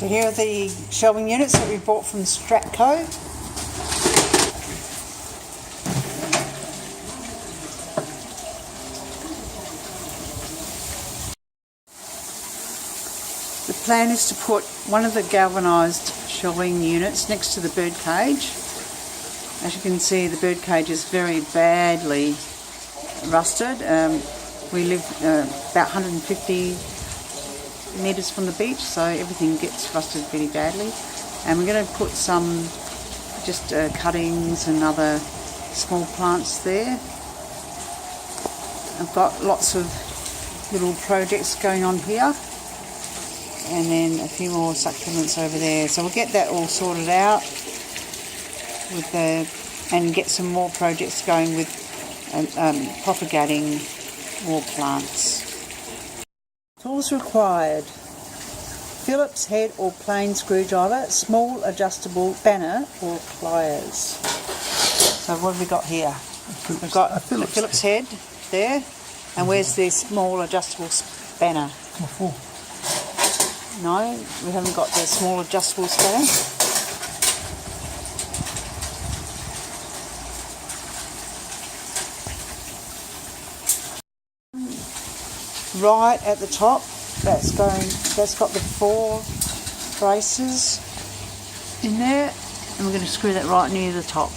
So here are the shelving units that we bought from Stratco. The plan is to put one of the galvanised shelving units next to the bird cage. As you can see, the bird cage is very badly rusted. We live about 150 metres from the beach, so everything gets rusted pretty badly. And we're going to put some just cuttings and other small plants there. I've got lots of little projects going on here, and then a few more succulents over there. So we'll get that all sorted out with and get some more projects going with propagating more plants. Tools required: Phillips head or plain screwdriver, small adjustable banner or pliers. So what have we got here? We've got a Phillips head there, and where's the small adjustable spanner? No, we haven't got the small adjustable spanner. Right at the top, that's got the 4 braces in there, and we're going to screw that right near the top.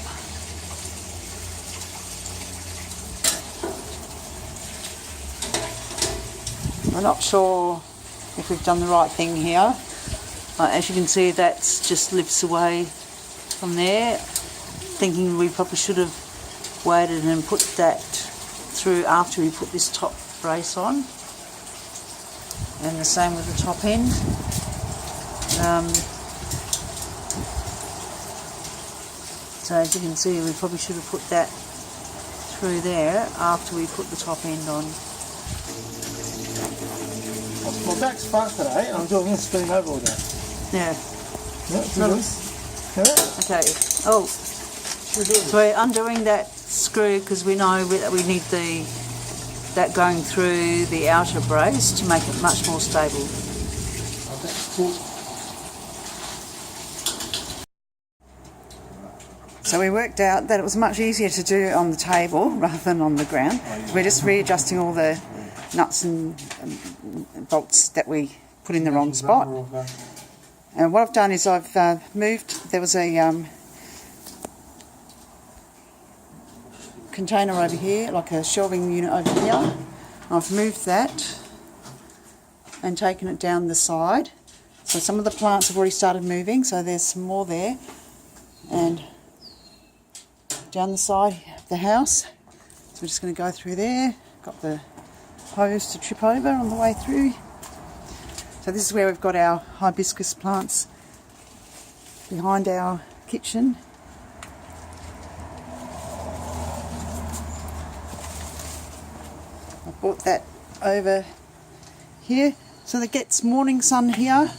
I'm not sure if we've done the right thing here. As you can see, that just lifts away from there. Thinking we probably should have waited and put that through after we put this top brace on. And the same with the top end. So as you can see, we probably should have put that through there after we put the top end on. My back's fucked today, and I'm doing this spinning over all day. Yeah. Okay. Oh, so we're undoing that screw because we know that we need that going through the outer brace to make it much more stable. So we worked out that it was much easier to do it on the table rather than on the ground. So we're just readjusting all the nuts and bolts that we put in the wrong spot. And what I've done is I've moved, there was a container over here, like a shelving unit over here. I've moved that and taken it down the side. So some of the plants have already started moving, so there's some more there. And down the side of the house. So we're just going to go through there. Got the hose to trip over on the way through. So this is where we've got our hibiscus plants behind our kitchen. I brought that over here so that gets morning sun here,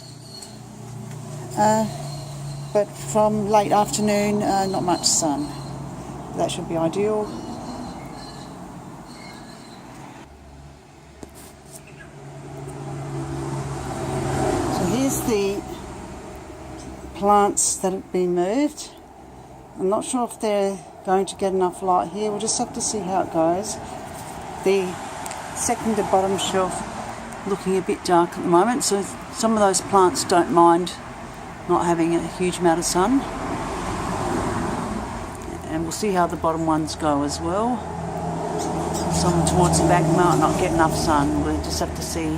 but from late afternoon not much sun. That should be ideal. So here's the plants that have been moved. I'm not sure if they're going to get enough light here. We'll just have to see how it goes. The second to bottom shelf looking a bit dark at the moment, so some of those plants don't mind not having a huge amount of sun. And we'll see how the bottom ones go as well. Some towards the back might not get enough sun. We'll just have to see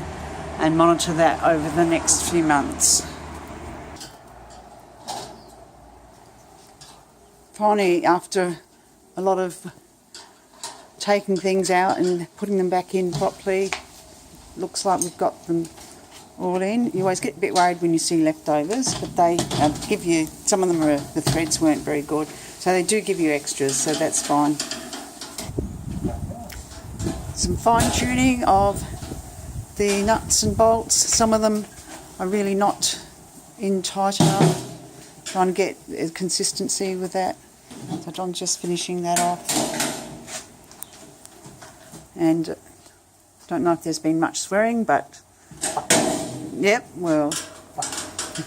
and monitor that over the next few months. Finally, after a lot of taking things out and putting them back in properly, looks like we've got them all in. You always get a bit worried when you see leftovers, but they give you, some of them the threads weren't very good, so they do give you extras, so that's fine. Some fine tuning of the nuts and bolts. Some of them are really not in tight enough. Trying to get a consistency with that. So John's just finishing that off. And don't know if there's been much swearing, but yep, well, So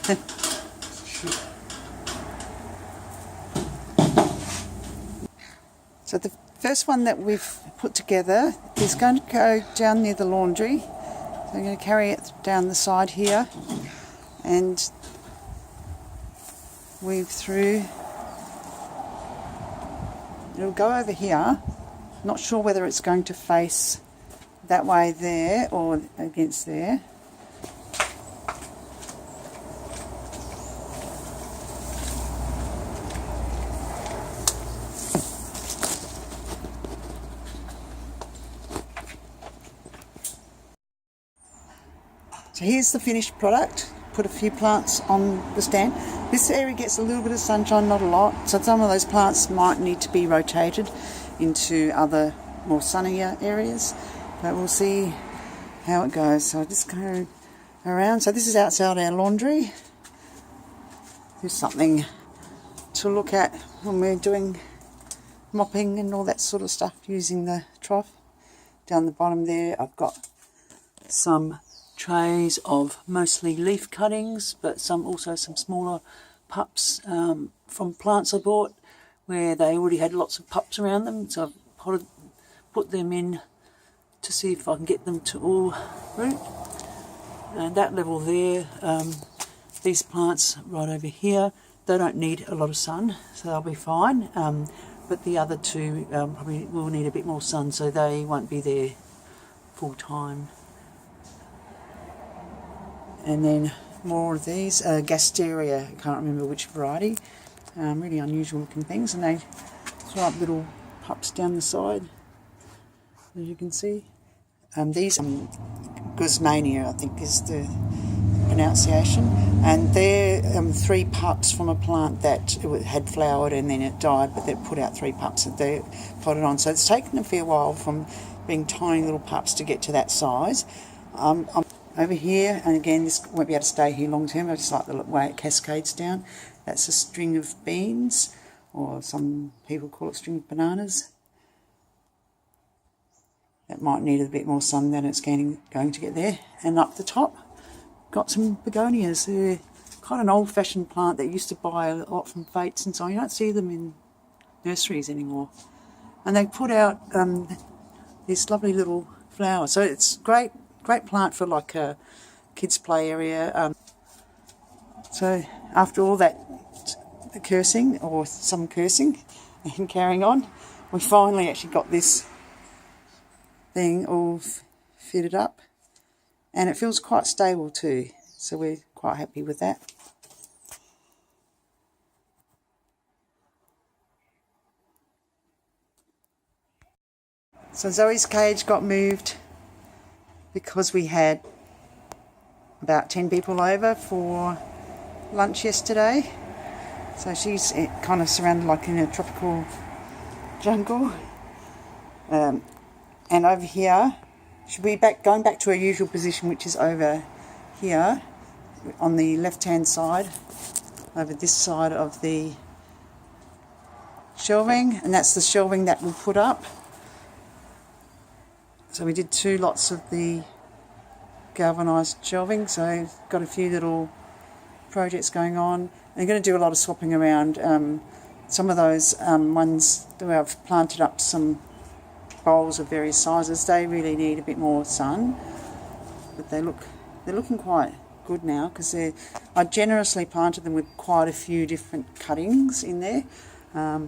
the first one that we've put together is going to go down near the laundry. So I'm going to carry it down the side here and weave through. It'll go over here. Not sure whether it's going to face that way there or against there. So here's the finished product. Put a few plants on the stand. This area gets a little bit of sunshine, not a lot, so some of those plants might need to be rotated into other more sunnier areas, but we'll see how it goes. So I just go around. So this is outside our laundry. There's something to look at when we're doing mopping and all that sort of stuff using the trough. Down the bottom there I've got some trays of mostly leaf cuttings, but also some smaller pups from plants I bought where they already had lots of pups around them, so I've put them in to see if I can get them to all root. And that level there, these plants right over here, they don't need a lot of sun, so they'll be fine, but the other two probably will need a bit more sun, so they won't be there full time. And then more of these, Gasteria, I can't remember which variety, really unusual looking things, and they throw up little pups down the side, as you can see. These Guzmania, I think is the pronunciation, and they're 3 pups from a plant that had flowered and then it died, but they put out 3 pups that they potted on. So it's taken a fair while from being tiny little pups to get to that size. Over here, and again this won't be able to stay here long term, I just like the way it cascades down. That's a string of beans, or some people call it string of bananas. That might need a bit more sun than it's going to get there. And up the top, got some begonias. They're quite an old-fashioned plant that used to buy a lot from Fates and so on. You don't see them in nurseries anymore. And they put out this lovely little flower. So it's great plant for like a kids' play area. So after all that cursing, or some cursing and carrying on, we finally actually got this thing all fitted up, and it feels quite stable too, so we're quite happy with that. So Zoe's cage got moved because we had about 10 people over for lunch yesterday. So she's kind of surrounded like in a tropical jungle. And over here, should be going back to our usual position, which is over here on the left-hand side, over this side of the shelving, and that's the shelving that we'll put up. So we did 2 lots of the galvanised shelving, so got a few little projects going on. I'm going to do a lot of swapping around. Some of those ones that I've planted up some bowls of various sizes, they really need a bit more sun, but they're looking quite good now, because I generously planted them with quite a few different cuttings in there.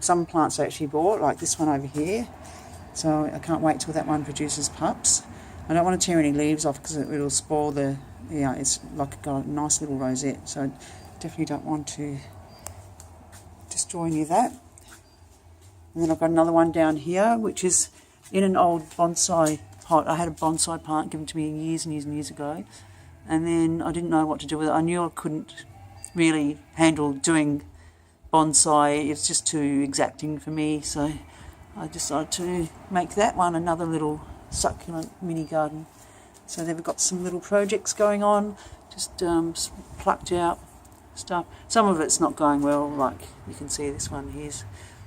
Some plants I actually bought, like this one over here. So I can't wait till that one produces pups. I don't want to tear any leaves off because it'll spoil the, it's like got a nice little rosette, so I definitely don't want to destroy any of that. And then I've got another one down here, which is in an old bonsai pot. I had a bonsai plant given to me years and years and years ago, and then I didn't know what to do with it. I knew I couldn't really handle doing bonsai, it's just too exacting for me, so I decided to make that one another little succulent mini garden. So they've got some little projects going on, just plucked out stuff. Some of it's not going well, like you can see this one here's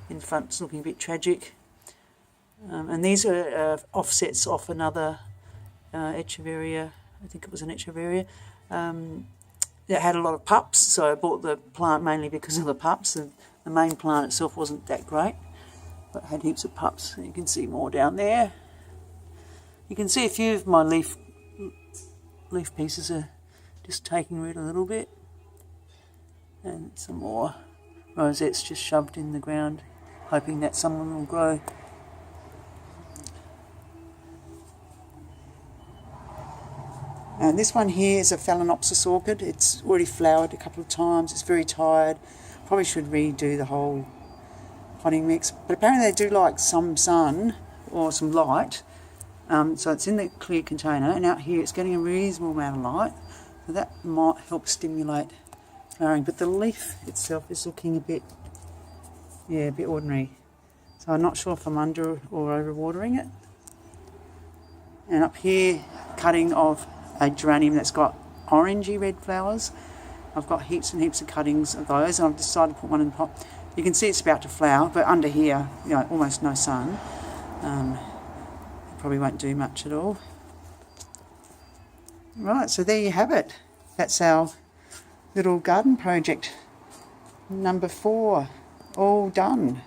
in front, it's looking a bit tragic. And these are offsets off another Echeveria, I think it was an Echeveria, it had a lot of pups, so I bought the plant mainly because of the pups. And the main plant itself wasn't that great, but had heaps of pups. You can see more down there. You can see a few of my leaf pieces are just taking root a little bit, and some more rosettes just shoved in the ground, hoping that someone will grow. And this one here is a Phalaenopsis orchid. It's already flowered a couple of times. It's very tired. Probably should redo the whole potting mix. But apparently they do like some sun or some light. So it's in the clear container, and out here it's getting a reasonable amount of light. So that might help stimulate flowering. But the leaf itself is looking a bit ordinary. So I'm not sure if I'm under or over watering it. And up here, cutting of a geranium that's got orangey red flowers. I've got heaps and heaps of cuttings of those, and I've decided to put one in the pot. You can see it's about to flower, but under here, almost no sun. It probably won't do much at all. Right, so there you have it. That's our little garden project. Number 4, all done.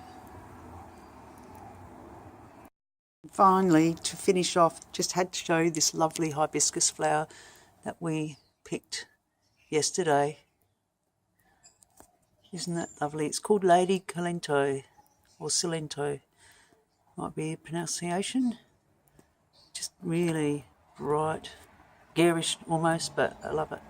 Finally, to finish off, just had to show you this lovely hibiscus flower that we picked yesterday. Isn't that lovely? It's called Lady Calento, or Cilento, might be a pronunciation. Just really bright, garish almost, but I love it.